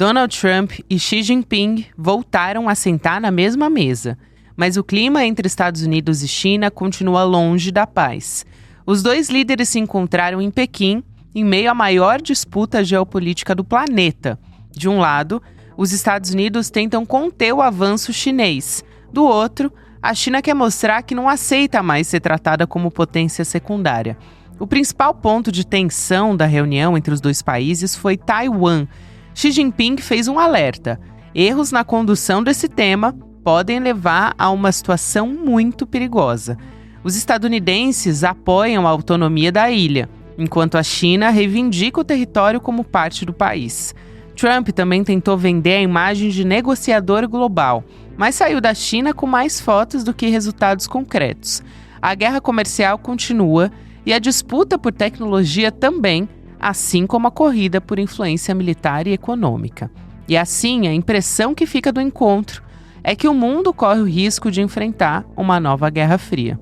Donald Trump e Xi Jinping voltaram a sentar na mesma mesa, mas o clima entre Estados Unidos e China continua longe da paz. Os dois líderes se encontraram em Pequim, em meio à maior disputa geopolítica do planeta. De um lado, os Estados Unidos tentam conter o avanço chinês. Do outro, a China quer mostrar que não aceita mais ser tratada como potência secundária. O principal ponto de tensão da reunião entre os dois países foi Taiwan. Xi Jinping fez um alerta: erros na condução desse tema podem levar a uma situação muito perigosa. Os estadunidenses apoiam a autonomia da ilha, enquanto a China reivindica o território como parte do país. Trump também tentou vender a imagem de negociador global, mas saiu da China com mais fotos do que resultados concretos. A guerra comercial continua e a disputa por tecnologia também, assim como a corrida por influência militar e econômica. E assim, a impressão que fica do encontro é que o mundo corre o risco de enfrentar uma nova Guerra Fria.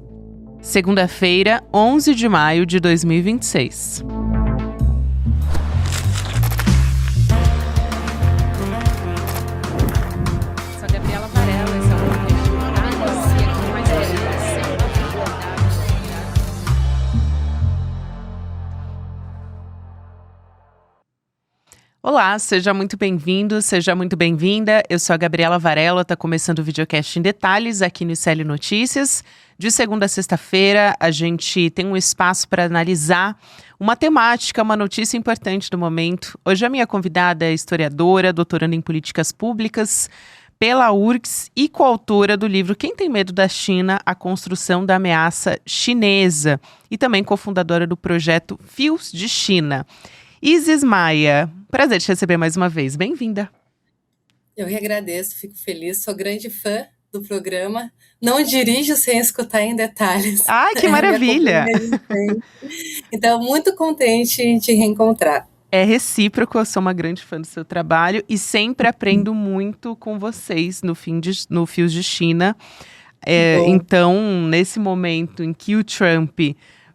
Segunda-feira, 11 de maio de 2026. Sou a Gabriela Varela, esse é o podcast aqui mais Olá, seja muito bem-vindo, seja muito bem-vinda. Eu sou a Gabriela Varela, está começando o videocast em detalhes aqui no ICL Notícias. De segunda a sexta-feira, a gente tem um espaço para analisar uma temática, uma notícia importante do momento. Hoje a minha convidada é historiadora, doutoranda em políticas públicas pela URGS e coautora do livro Quem Tem Medo da China? A Construção da Ameaça Chinesa, e também cofundadora do projeto Fios de China. Isis Maia, prazer te receber mais uma vez. Bem-vinda. Eu que agradeço, fico feliz, sou grande fã do programa. Não dirijo sem escutar em detalhes. Ai, que maravilha! Então, muito contente em te reencontrar. É recíproco, eu sou uma grande fã do seu trabalho e sempre aprendo muito com vocês no Fios de China. Então, nesse momento em que o Trump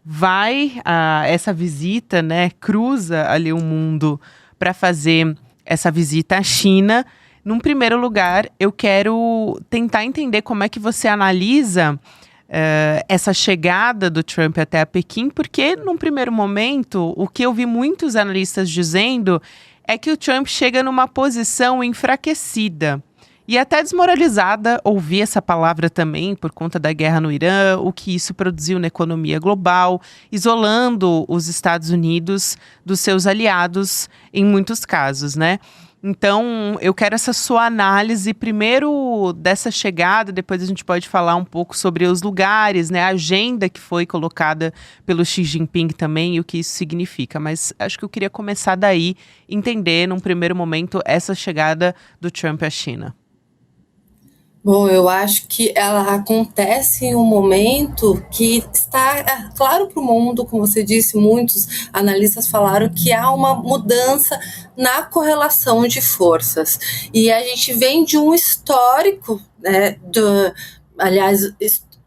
vai essa visita, né, cruza ali o mundo para fazer essa visita à China. Num primeiro lugar, eu quero tentar entender como é que você analisa essa chegada do Trump até a Pequim, porque num primeiro momento, o que eu vi muitos analistas dizendo é que o Trump chega numa posição enfraquecida. E até desmoralizada, ouvi essa palavra também por conta da guerra no Irã, o que isso produziu na economia global, isolando os Estados Unidos dos seus aliados em muitos casos, né? Então, eu quero essa sua análise, primeiro dessa chegada, depois a gente pode falar um pouco sobre os lugares, né? A agenda que foi colocada pelo Xi Jinping também e o que isso significa. Mas acho que eu queria começar daí, entender num primeiro momento essa chegada do Trump à China. Bom, eu acho que ela acontece em um momento que está claro para o mundo, como você disse, muitos analistas falaram que há uma mudança na correlação de forças. E a gente vem de um histórico, né,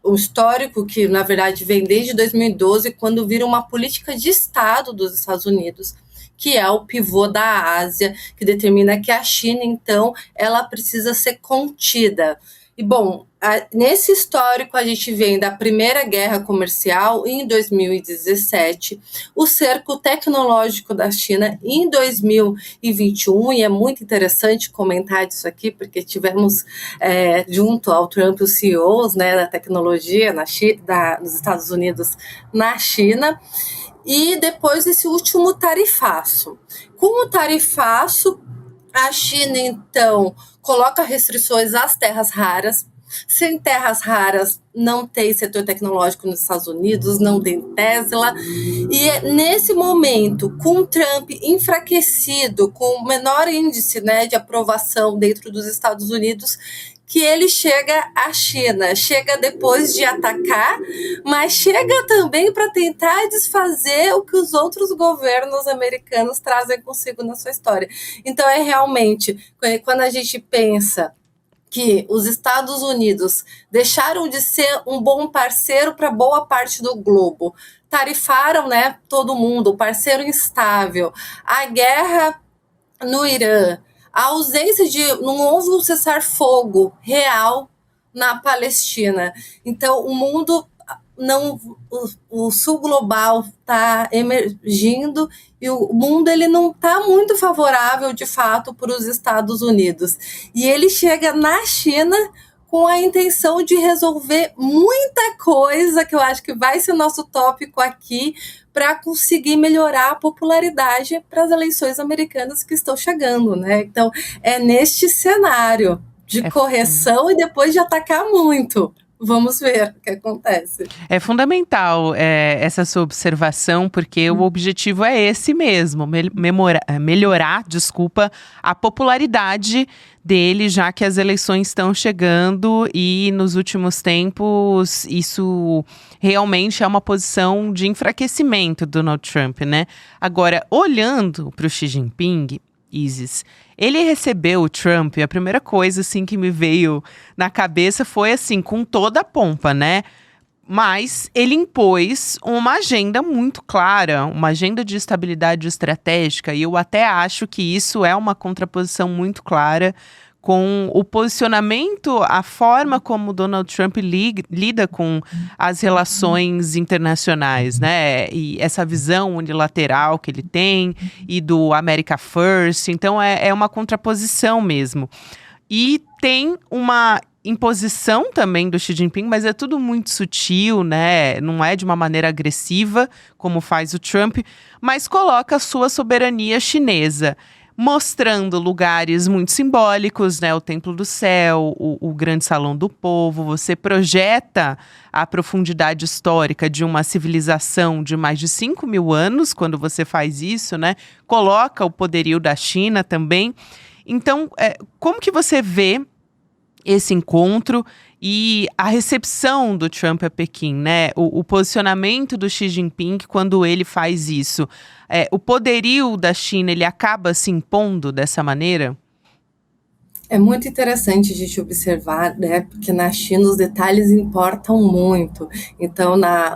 um histórico que, na verdade, vem desde 2012, quando vira uma política de Estado dos Estados Unidos, que é o pivô da Ásia, que determina que a China, então, ela precisa ser contida. E, bom, nesse histórico a gente vem da Primeira Guerra Comercial em 2017, o cerco tecnológico da China em 2021, e é muito interessante comentar disso aqui, porque tivemos junto ao Trump os CEOs, né, da tecnologia nos Estados Unidos na China, e depois esse último tarifaço. Com o tarifaço, a China, então, coloca restrições às terras raras. Sem terras raras, não tem setor tecnológico nos Estados Unidos, não tem Tesla. E é nesse momento, com Trump enfraquecido, com menor índice, né, de aprovação dentro dos Estados Unidos, que ele chega à China, chega depois de atacar, mas chega também para tentar desfazer o que os outros governos americanos trazem consigo na sua história. Então, é realmente, quando a gente pensa que os Estados Unidos deixaram de ser um bom parceiro para boa parte do globo, tarifaram, né, todo mundo, parceiro instável, a guerra no Irã, a ausência de não houve um cessar-fogo real na Palestina. Então, o mundo não, o sul global está emergindo e o mundo ele não está muito favorável, de fato, para os Estados Unidos. E ele chega na China com a intenção de resolver muita coisa, que eu acho que vai ser nosso tópico aqui, para conseguir melhorar a popularidade para as eleições americanas que estão chegando, né? Então, é neste cenário de correção e depois de atacar muito. Vamos ver o que acontece. É fundamental essa sua observação, porque o objetivo é esse mesmo, melhorar, a popularidade dele, já que as eleições estão chegando e nos últimos tempos isso realmente é uma posição de enfraquecimento do Donald Trump, né? Agora, olhando para o Xi Jinping, Isis, ele recebeu o Trump, e a primeira coisa assim que me veio na cabeça foi assim, com toda a pompa, né? Mas ele impôs uma agenda muito clara, uma agenda de estabilidade estratégica, e eu até acho que isso é uma contraposição muito clara com o posicionamento, a forma como Donald Trump lida com as relações internacionais, né? E essa visão unilateral que ele tem e do America First. Então, é uma contraposição mesmo. E tem uma imposição também do Xi Jinping, mas é tudo muito sutil, né? Não é de uma maneira agressiva, como faz o Trump, mas coloca a sua soberania chinesa, mostrando lugares muito simbólicos, né? O Templo do Céu, o Grande Salão do Povo. Você projeta a profundidade histórica de uma civilização de mais de 5 mil anos, quando você faz isso, né? Coloca o poderio da China também. Então, como que você vê esse encontro e a recepção do Trump a Pequim, né? O posicionamento do Xi Jinping quando ele faz isso. O poderio da China, ele acaba se impondo dessa maneira? É muito interessante a gente observar, né, porque na China os detalhes importam muito. Então, na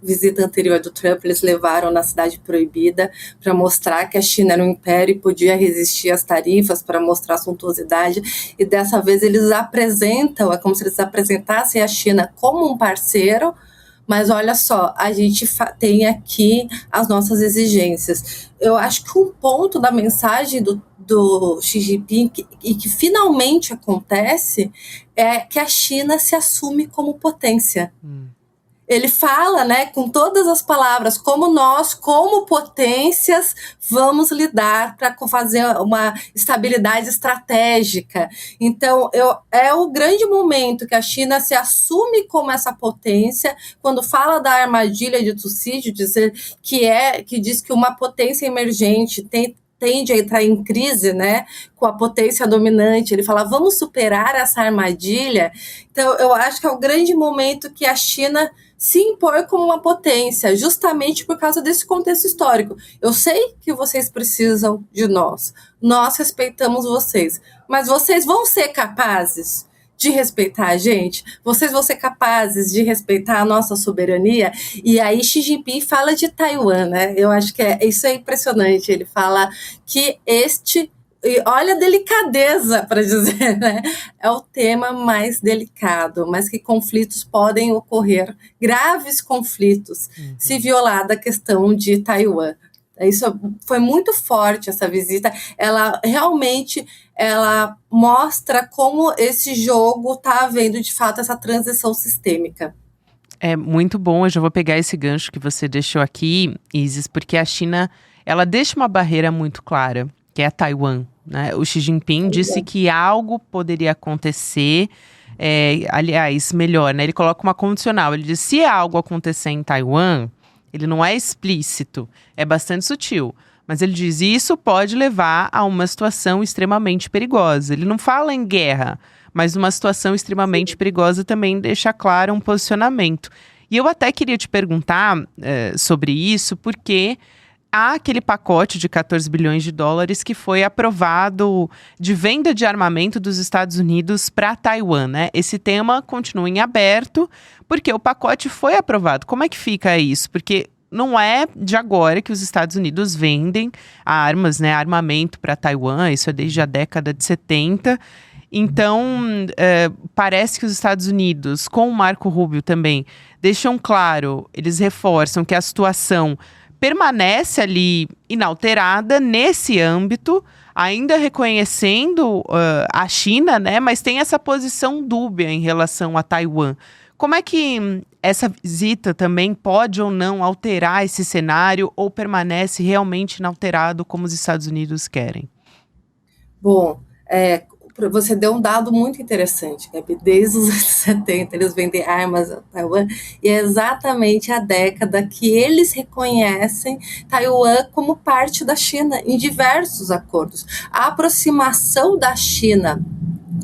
visita anterior do Trump, eles levaram na Cidade Proibida para mostrar que a China era um império e podia resistir às tarifas, para mostrar a suntuosidade. E dessa vez eles apresentam, é como se eles apresentassem a China como um parceiro, mas olha só, a gente tem aqui as nossas exigências. Eu acho que um ponto da mensagem do Xi Jinping e que finalmente acontece é que a China se assume como potência. Ele fala, né, com todas as palavras, como nós, como potências, vamos lidar para fazer uma estabilidade estratégica. Então, é o grande momento que a China se assume como essa potência, quando fala da armadilha de Tucídio, que diz que uma potência emergente tende a entrar em crise, né, com a potência dominante. Ele fala, vamos superar essa armadilha. Então, eu acho que é o grande momento que a China se impor como uma potência, justamente por causa desse contexto histórico. Eu sei que vocês precisam de nós respeitamos vocês, mas vocês vão ser capazes de respeitar a gente? Vocês vão ser capazes de respeitar a nossa soberania? E aí Xi Jinping fala de Taiwan, né? Eu acho que isso é impressionante. Ele fala que e olha a delicadeza, para dizer, né? É o tema mais delicado, mas que conflitos podem ocorrer, graves conflitos, se violada a questão de Taiwan. Isso foi muito forte, essa visita. Ela realmente mostra como esse jogo está havendo, de fato, essa transição sistêmica. É muito bom, eu já vou pegar esse gancho que você deixou aqui, Isis, porque a China, ela deixa uma barreira muito clara, que é a Taiwan, né? O Xi Jinping disse que algo poderia acontecer, aliás, melhor, né? Ele coloca uma condicional, ele diz, se algo acontecer em Taiwan, ele não é explícito, é bastante sutil, mas ele diz, isso pode levar a uma situação extremamente perigosa. Ele não fala em guerra, mas uma situação extremamente perigosa também deixa claro um posicionamento. E eu até queria te perguntar sobre isso, porque há aquele pacote de 14 bilhões de dólares que foi aprovado de venda de armamento dos Estados Unidos para Taiwan, né? Esse tema continua em aberto, porque o pacote foi aprovado. Como é que fica isso? Porque não é de agora que os Estados Unidos vendem armas, né, armamento para Taiwan, isso é desde a década de 70. Então, parece que os Estados Unidos, com o Marco Rubio também, deixam claro, eles reforçam que a situação permanece ali inalterada nesse âmbito, ainda reconhecendo a China, né, mas tem essa posição dúbia em relação a Taiwan. Como é que essa visita também pode ou não alterar esse cenário ou permanece realmente inalterado como os Estados Unidos querem? Bom, você deu um dado muito interessante, Gabi. Desde os anos 70, eles vendem armas a Taiwan, e é exatamente a década que eles reconhecem Taiwan como parte da China, em diversos acordos. A aproximação da China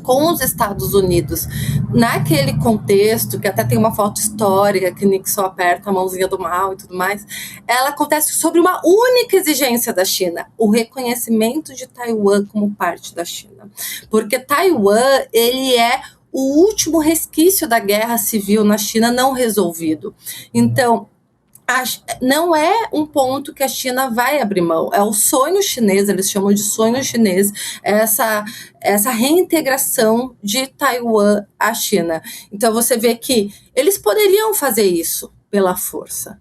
com os Estados Unidos, naquele contexto, que até tem uma foto histórica, que Nixon aperta a mãozinha do mal e tudo mais, ela acontece sobre uma única exigência da China, o reconhecimento de Taiwan como parte da China. Porque Taiwan, ele é o último resquício da guerra civil na China não resolvido. Então, não é um ponto que a China vai abrir mão, é o sonho chinês, eles chamam de sonho chinês, essa reintegração de Taiwan à China. Então você vê que eles poderiam fazer isso pela força.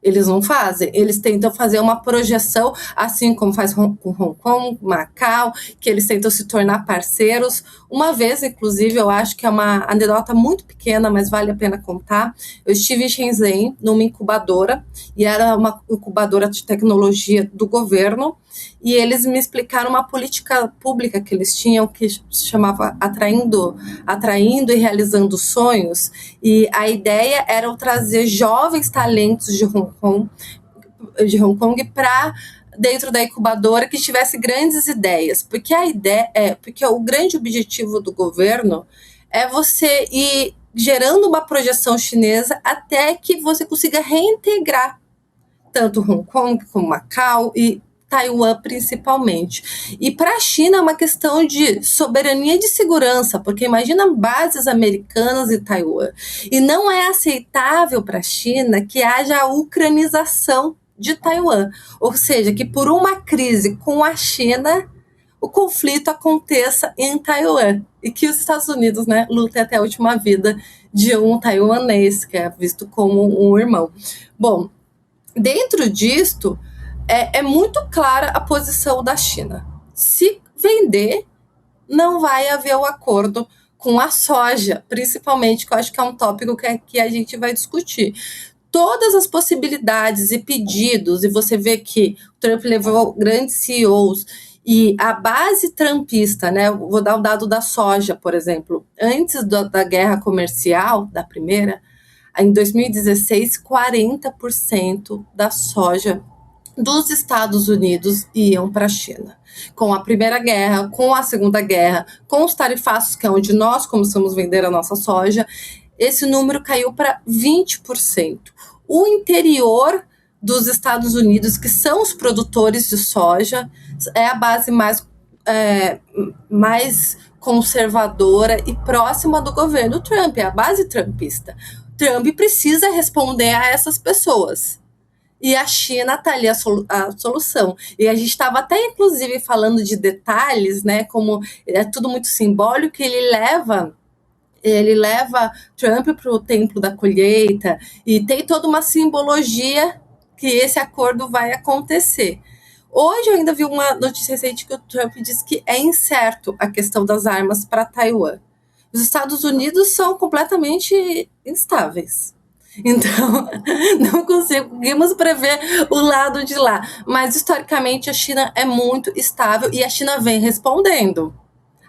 Eles não fazem, eles tentam fazer uma projeção, assim como faz com Hong Kong, Macau, que eles tentam se tornar parceiros. Uma vez, inclusive, eu acho que é uma anedota muito pequena, mas vale a pena contar, eu estive em Shenzhen, numa incubadora, e era uma incubadora de tecnologia do governo, e eles me explicaram uma política pública que eles tinham, que se chamava Atraindo e Realizando Sonhos, e a ideia era trazer jovens talentos de Hong Kong para dentro da incubadora que tivesse grandes ideias, porque porque o grande objetivo do governo é você ir gerando uma projeção chinesa até que você consiga reintegrar tanto Hong Kong como Macau e Taiwan principalmente. E para a China é uma questão de soberania e de segurança, porque imagina bases americanas em Taiwan. E não é aceitável para a China que haja a ucranização de Taiwan, ou seja, que por uma crise com a China, o conflito aconteça em Taiwan e que os Estados Unidos, né, lutem até a última vida de um taiwanês, que é visto como um irmão. Bom, dentro disto, é muito clara a posição da China. Se vender, não vai haver o acordo com a soja, principalmente, que eu acho que é um tópico que a gente vai discutir. Todas as possibilidades e pedidos, e você vê que o Trump levou grandes CEOs, e a base trumpista, né? Vou dar o dado da soja, por exemplo. Antes da guerra comercial, da primeira, em 2016, 40% da soja dos Estados Unidos iam para a China. Com a Primeira Guerra, com a Segunda Guerra, com os tarifaços, que é onde nós começamos a vender a nossa soja, esse número caiu para 20%. O interior dos Estados Unidos, que são os produtores de soja, é a base mais conservadora e próxima do governo Trump, é a base trumpista. Trump precisa responder a essas pessoas. E a China está ali a solução. E a gente estava até, inclusive, falando de detalhes, né? Como é tudo muito simbólico, ele leva Trump para o templo da colheita, e tem toda uma simbologia que esse acordo vai acontecer. Hoje eu ainda vi uma notícia recente que o Trump disse que é incerto a questão das armas para Taiwan. Os Estados Unidos são completamente instáveis. Então, não conseguimos prever o lado de lá. Mas, historicamente, a China é muito estável e a China vem respondendo.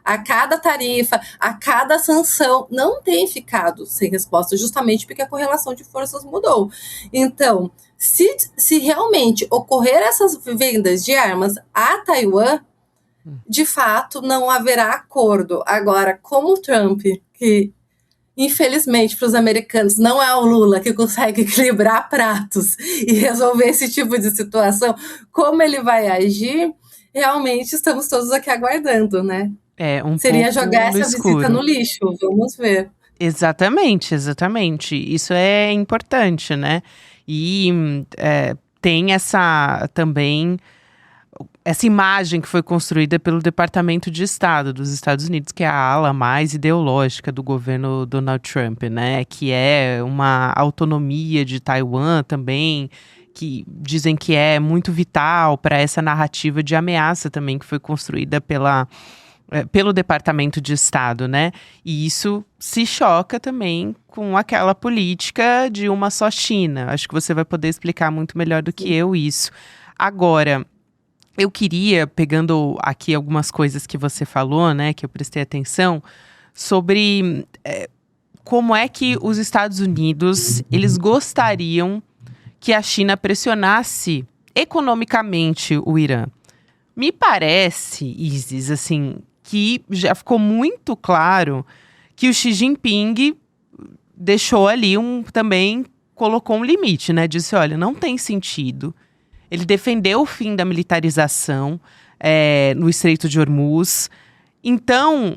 A cada tarifa, a cada sanção, não tem ficado sem resposta, justamente porque a correlação de forças mudou. Então, se realmente ocorrer essas vendas de armas a Taiwan, de fato, não haverá acordo. Agora, como o Trump, que infelizmente para os americanos não é o Lula que consegue equilibrar pratos e resolver esse tipo de situação, como ele vai agir, realmente estamos todos aqui aguardando, né? Seria jogar essa visita no lixo, vamos ver. Exatamente. Isso é importante, né? E tem também essa imagem que foi construída pelo Departamento de Estado dos Estados Unidos, que é a ala mais ideológica do governo Donald Trump, né? Que é uma autonomia de Taiwan também, que dizem que é muito vital para essa narrativa de ameaça também que foi construída pelo Departamento de Estado, né? E isso se choca também com aquela política de uma só China. Acho que você vai poder explicar muito melhor do que eu isso. Agora, eu queria, pegando aqui algumas coisas que você falou, né, que eu prestei atenção, sobre como é que os Estados Unidos, eles gostariam que a China pressionasse economicamente o Irã. Me parece, Isis, assim, que já ficou muito claro que o Xi Jinping deixou ali também colocou um limite, né? Disse, olha, não tem sentido. Ele defendeu o fim da militarização no Estreito de Hormuz. Então,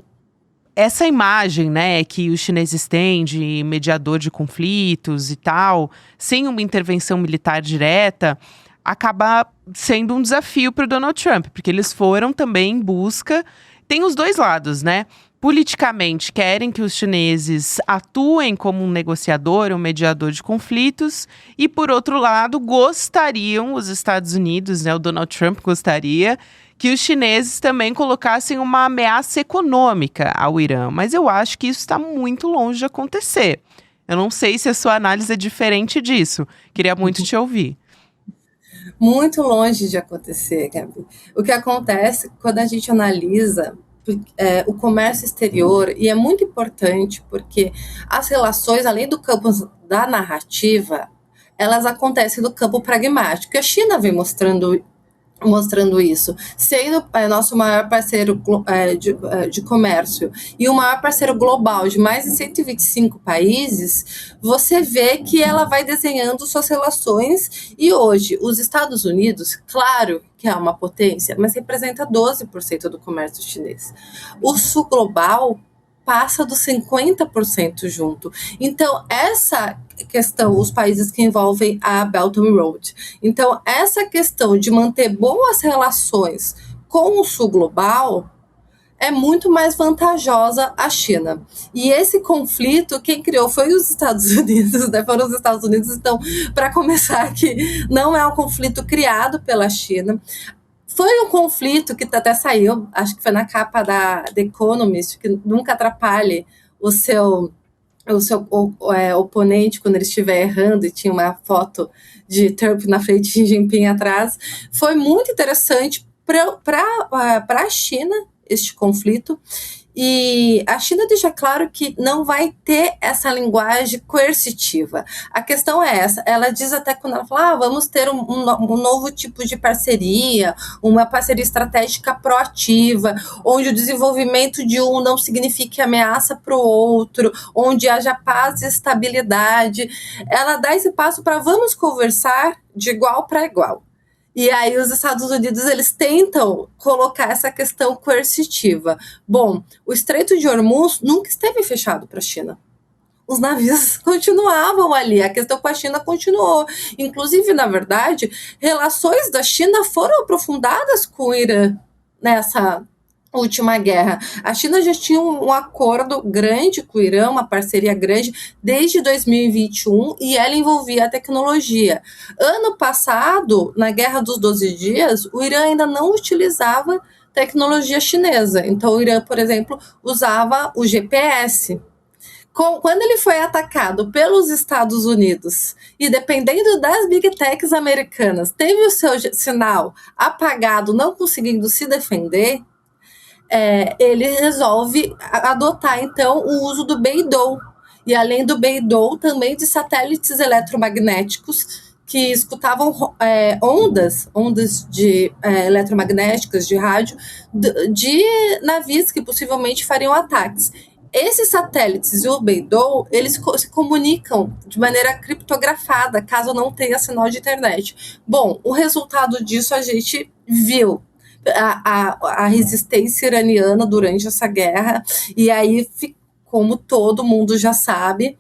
essa imagem, né, que os chineses têm de mediador de conflitos e tal, sem uma intervenção militar direta, acaba sendo um desafio para o Donald Trump, porque eles foram também em busca. Tem os dois lados, né? Politicamente, querem que os chineses atuem como um negociador, um mediador de conflitos, e, por outro lado, gostariam, os Estados Unidos, né, o Donald Trump gostaria, que os chineses também colocassem uma ameaça econômica ao Irã. Mas eu acho que isso está muito longe de acontecer. Eu não sei se a sua análise é diferente disso. Queria muito te ouvir. Muito longe de acontecer, Gabi. O que acontece quando a gente analisa o comércio exterior, e é muito importante porque as relações, além do campo da narrativa, elas acontecem no campo pragmático. A China vem mostrando isso, sendo nosso maior parceiro de comércio e o maior parceiro global de mais de 125 países, você vê que ela vai desenhando suas relações, e hoje os Estados Unidos, claro que é uma potência, mas representa 12% do comércio chinês. O sul global passa dos 50% junto. Então, essa questão, os países que envolvem a Belt and Road. Então, essa questão de manter boas relações com o sul global é muito mais vantajosa à China. E esse conflito, quem criou foi os Estados Unidos, né? Foram os Estados Unidos. Então, para começar aqui, não é um conflito criado pela China. Foi um conflito que até saiu, acho que foi na capa da The Economist, que nunca atrapalhe o seu oponente quando ele estiver errando, e tinha uma foto de Trump na frente de Xi Jinping atrás. Foi muito interessante para a China este conflito. E a China deixa claro que não vai ter essa linguagem coercitiva. A questão é essa. Ela diz até quando ela fala, vamos ter um novo tipo de parceria, uma parceria estratégica proativa, onde o desenvolvimento de um não signifique ameaça para o outro, onde haja paz e estabilidade. Ela dá esse passo para vamos conversar de igual para igual. E aí os Estados Unidos, eles tentam colocar essa questão coercitiva. Bom, o Estreito de Hormuz nunca esteve fechado para a China. Os navios continuavam ali, a questão com a China continuou. Inclusive, na verdade, relações da China foram aprofundadas com o Irã nessa última guerra. A China já tinha um acordo grande com o Irã, uma parceria grande, desde 2021, e ela envolvia a tecnologia. Ano passado, na Guerra dos 12 Dias, o Irã ainda não utilizava tecnologia chinesa. Então, o Irã, por exemplo, usava o GPS. Quando ele foi atacado pelos Estados Unidos, e dependendo das big techs americanas, teve o seu sinal apagado, não conseguindo se defender, ele resolve adotar, então, o uso do Beidou. E, além do Beidou, também de satélites eletromagnéticos que escutavam ondas eletromagnéticas de rádio de navios que possivelmente fariam ataques. Esses satélites e o Beidou, eles se comunicam de maneira criptografada, caso não tenha sinal de internet. Bom, o resultado disso a gente viu. A resistência iraniana durante essa guerra, e aí, como todo mundo já sabe,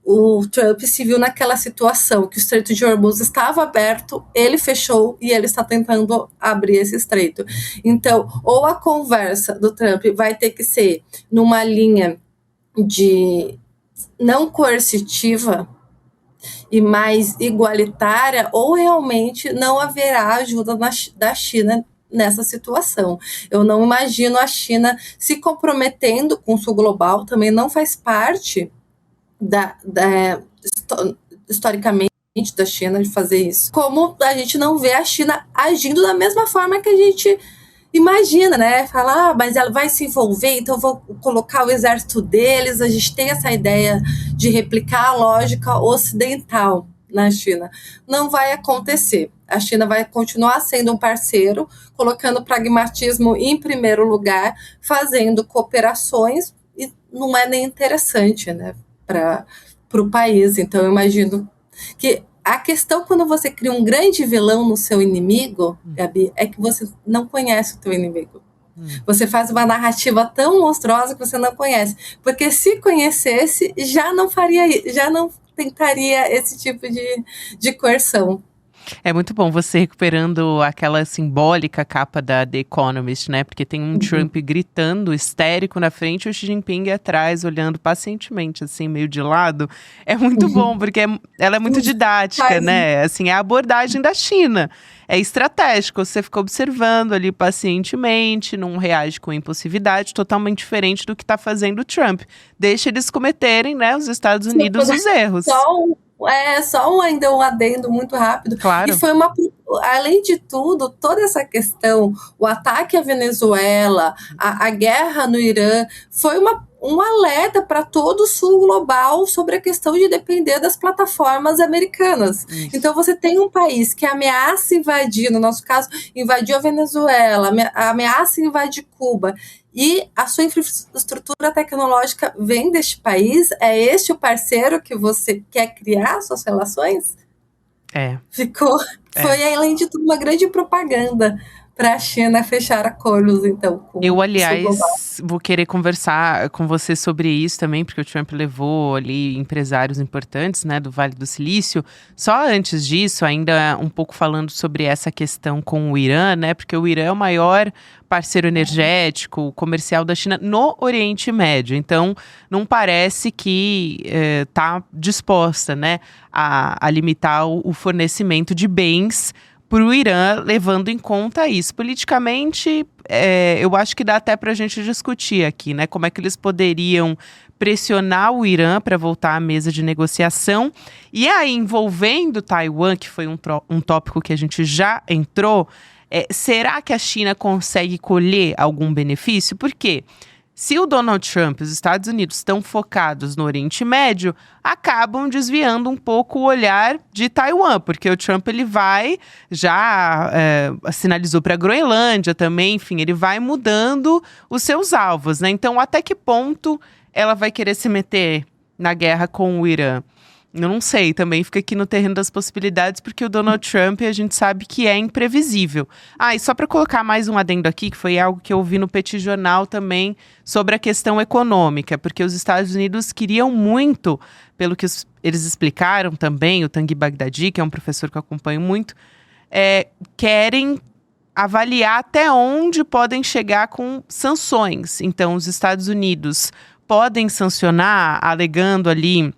o Trump se viu naquela situação que o Estreito de Hormuz estava aberto, ele fechou e ele está tentando abrir esse estreito. Então, ou a conversa do Trump vai ter que ser numa linha de não coercitiva e mais igualitária, ou realmente não haverá ajuda da China nessa situação. Eu não imagino a China se comprometendo com o sul global, também não faz parte historicamente da China de fazer isso. Como a gente não vê a China agindo da mesma forma que a gente imagina, né? Falar, mas ela vai se envolver, então vou colocar o exército deles. A gente tem essa ideia de replicar a lógica ocidental na China. Não vai acontecer. A China vai continuar sendo um parceiro, colocando o pragmatismo em primeiro lugar, fazendo cooperações, e não é nem interessante, né, para o país. Então, eu imagino que a questão, quando você cria um grande vilão no seu inimigo, Gabi, é que você não conhece o teu inimigo. Você faz uma narrativa tão monstruosa que você não conhece. Porque se conhecesse, já não tentaria esse tipo de coerção. É muito bom você recuperando aquela simbólica capa da The Economist, né? Porque tem um Trump gritando, histérico na frente, e o Xi Jinping atrás, olhando pacientemente, assim, meio de lado. É muito bom, porque ela é muito didática, né? Assim, é a abordagem da China. É estratégico, você fica observando ali pacientemente, não reage com impulsividade, totalmente diferente do que está fazendo o Trump. Deixa eles cometerem, né, os Estados Unidos, os erros. Só ainda um adendo muito rápido. Claro. E foi além de tudo, toda essa questão, o ataque à Venezuela, a guerra no Irã, foi um alerta para todo o sul global sobre a questão de depender das plataformas americanas. Isso. Então, você tem um país que ameaça invadir, no nosso caso, invadiu a Venezuela, ameaça invadir Cuba, e a sua infraestrutura tecnológica vem deste país? É este o parceiro que você quer criar suas relações? Foi, além de tudo, uma grande propaganda para a China fechar acordos, então. Eu, aliás, vou querer conversar com você sobre isso também, porque o Trump levou ali empresários importantes, né, do Vale do Silício. Só antes disso, ainda um pouco falando sobre essa questão com o Irã, né, porque o Irã é o maior parceiro energético, comercial da China no Oriente Médio. Então, não parece que está disposta, né, a limitar o fornecimento de bens para o Irã, levando em conta isso. Politicamente, eu acho que dá até para a gente discutir aqui, né? Como é que eles poderiam pressionar o Irã para voltar à mesa de negociação. E aí, envolvendo Taiwan, que foi um tópico que a gente já entrou, será que a China consegue colher algum benefício? Por quê? Se o Donald Trump e os Estados Unidos estão focados no Oriente Médio, acabam desviando um pouco o olhar de Taiwan, porque o Trump ele sinalizou para a Groenlândia também, enfim, ele vai mudando os seus alvos, né? Então, até que ponto ela vai querer se meter na guerra com o Irã? Eu não sei, também fica aqui no terreno das possibilidades, porque o Donald Trump, a gente sabe que é imprevisível. E só para colocar mais um adendo aqui, que foi algo que eu vi no Petit Jornal também, sobre a questão econômica, porque os Estados Unidos queriam muito, pelo que eles explicaram também, o Tanguy Bagdadi, que é um professor que eu acompanho muito, querem avaliar até onde podem chegar com sanções. Então, os Estados Unidos podem sancionar, alegando ali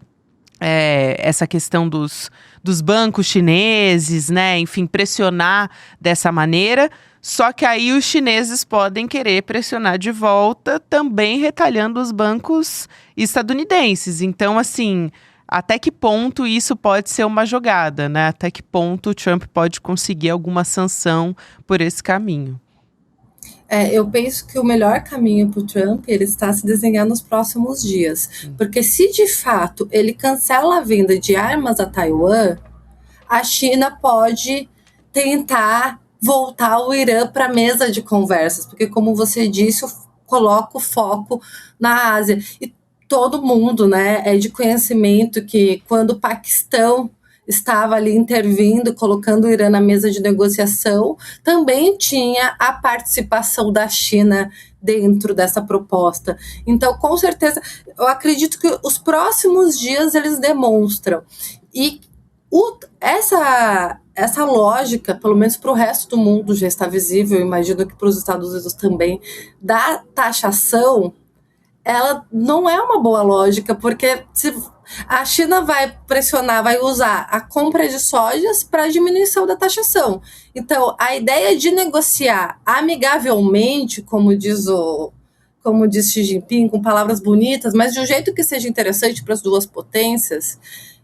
essa questão dos bancos chineses, né? Enfim, pressionar dessa maneira. Só que aí os chineses podem querer pressionar de volta, também retalhando os bancos estadunidenses. Então, assim, até que ponto isso pode ser uma jogada, né? Até que ponto o Trump pode conseguir alguma sanção por esse caminho? Eu penso que o melhor caminho para o Trump, ele está se desenhando nos próximos dias. Porque se de fato ele cancela a venda de armas a Taiwan, a China pode tentar voltar o Irã para a mesa de conversas. Porque, como você disse, coloca o foco na Ásia. E todo mundo, né, é de conhecimento que quando o Paquistão estava ali intervindo, colocando o Irã na mesa de negociação, também tinha a participação da China dentro dessa proposta. Então, com certeza, eu acredito que os próximos dias eles demonstram. E essa lógica, pelo menos para o resto do mundo já está visível, imagino que para os Estados Unidos também, da taxação, ela não é uma boa lógica, porque se a China vai pressionar, vai usar a compra de sojas para a diminuição da taxação. Então, a ideia de negociar amigavelmente, como diz Xi Jinping, com palavras bonitas, mas de um jeito que seja interessante para as duas potências,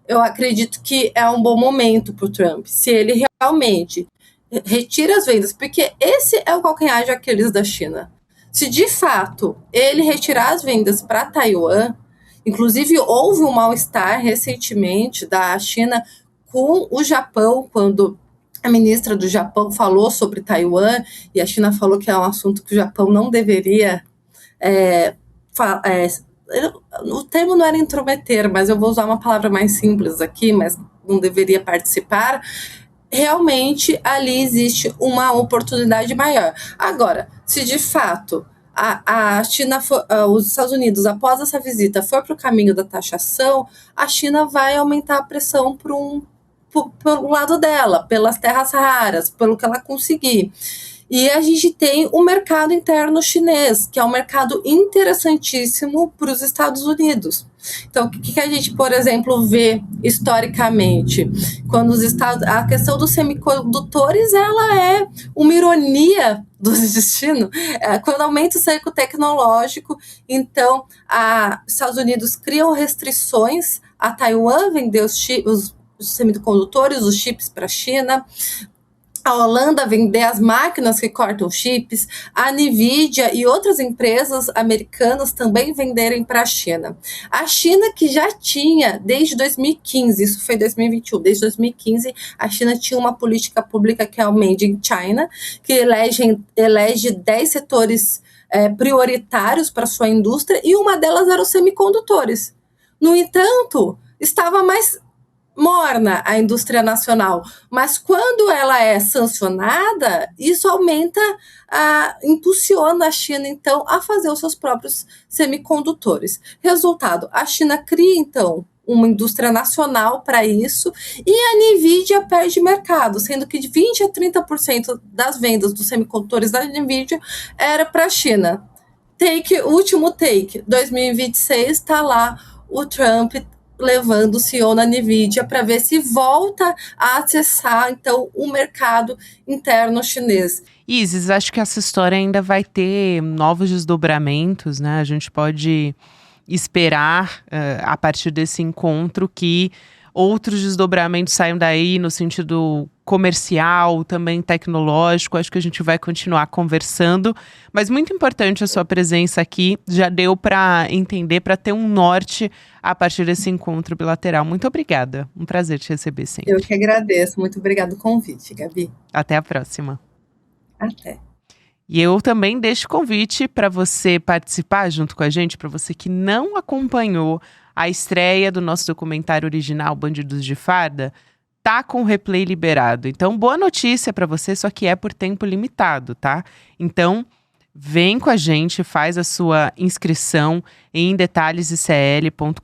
eu acredito que é um bom momento para o Trump, se ele realmente retira as vendas, porque esse é o calcanhar de Aquiles da China. Se de fato ele retirar as vendas para Taiwan, inclusive houve um mal-estar recentemente da China com o Japão, quando a ministra do Japão falou sobre Taiwan, e a China falou que é um assunto que o Japão não deveria o termo não era intrometer, mas eu vou usar uma palavra mais simples aqui, mas não deveria participar. Realmente ali existe uma oportunidade maior. Agora, se de fato a China, os Estados Unidos, após essa visita, for para o caminho da taxação, a China vai aumentar a pressão pelo lado dela, pelas terras raras, pelo que ela conseguir. E a gente tem o mercado interno chinês, que é um mercado interessantíssimo para os Estados Unidos. Então, o que a gente, por exemplo, vê historicamente? Quando a questão dos semicondutores, ela é uma ironia do destino. Quando aumenta o cerco tecnológico, então, os Estados Unidos criam restrições a Taiwan vender os semicondutores, os chips para a China. A Holanda vender as máquinas que cortam chips, a Nvidia e outras empresas americanas também venderem para a China. A China, que já tinha, desde 2015, isso foi 2021, desde 2015, a China tinha uma política pública que é o Made in China, que elege 10 setores prioritários para sua indústria, e uma delas era os semicondutores. No entanto, estava mais morna a indústria nacional, mas quando ela é sancionada, isso impulsiona a China, então, a fazer os seus próprios semicondutores. Resultado, a China cria, então, uma indústria nacional para isso, e a Nvidia perde mercado, sendo que de 20% a 30% das vendas dos semicondutores da Nvidia era para a China. Último take, 2026, está lá o Trump levando o CEO na Nvidia para ver se volta a acessar, então, o mercado interno chinês. Isis, acho que essa história ainda vai ter novos desdobramentos, né? A gente pode esperar, a partir desse encontro, que outros desdobramentos saiam daí no sentido comercial, também tecnológico. Acho que a gente vai continuar conversando, mas muito importante a sua presença aqui. Já deu para entender, para ter um norte a partir desse encontro bilateral. Muito obrigada, um prazer te receber sempre. Eu que agradeço, muito obrigado pelo convite, Gabi. Até a próxima. Até. E eu também deixo convite para você participar junto com a gente, para você que não acompanhou a estreia do nosso documentário original Bandidos de Farda, tá com o replay liberado. Então, boa notícia para você, só que é por tempo limitado, tá? Então, vem com a gente, faz a sua inscrição em detalhesicl.com.br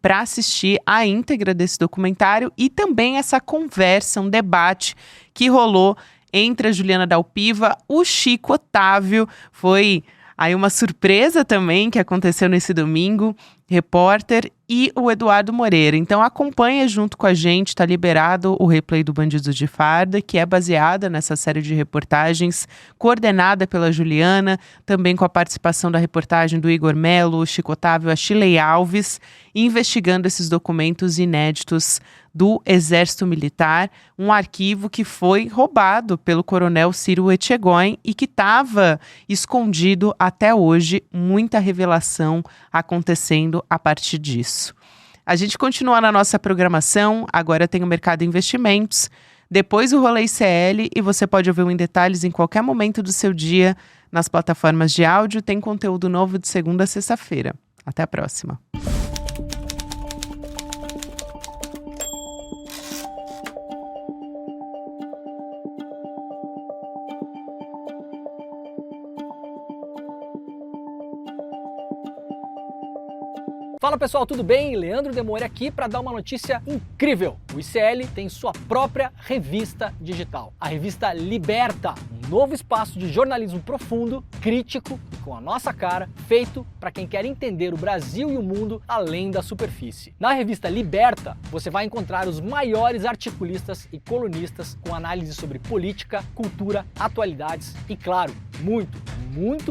para assistir a íntegra desse documentário e também essa conversa, um debate que rolou entre a Juliana Dalpiva, o Chico Otávio. Foi aí uma surpresa também que aconteceu nesse domingo, repórter, e o Eduardo Moreira. Então acompanha junto com a gente, tá liberado o replay do Bandidos de Farda, que é baseada nessa série de reportagens, coordenada pela Juliana, também com a participação da reportagem do Igor Melo, o Chico Otávio, a Shirley Alves, investigando esses documentos inéditos do Exército Militar, um arquivo que foi roubado pelo coronel Ciro Etchegóin e que estava escondido até hoje, muita revelação acontecendo a partir disso. A gente continua na nossa programação, agora tem o Mercado Investimentos, depois o Rolê ICL, e você pode ouvir o Em Detalhes em qualquer momento do seu dia nas plataformas de áudio. Tem conteúdo novo de segunda a sexta-feira. Até a próxima. Fala pessoal, tudo bem? Leandro Demore aqui para dar uma notícia incrível. O ICL tem sua própria revista digital, a revista Liberta, um novo espaço de jornalismo profundo, crítico e com a nossa cara, feito para quem quer entender o Brasil e o mundo além da superfície. Na revista Liberta, você vai encontrar os maiores articulistas e colunistas com análise sobre política, cultura, atualidades e, claro, muito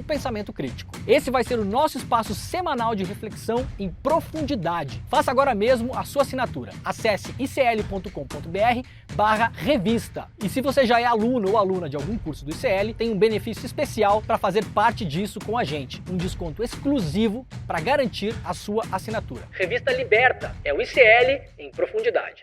pensamento crítico. Esse vai ser o nosso espaço semanal de reflexão em profundidade. Faça agora mesmo a sua assinatura. Acesse icl.com.br/revista. E se você já é aluno ou aluna de algum curso do ICL, tem um benefício especial para fazer parte disso com a gente. Um desconto exclusivo para garantir a sua assinatura. Revista Liberta é o ICL em profundidade.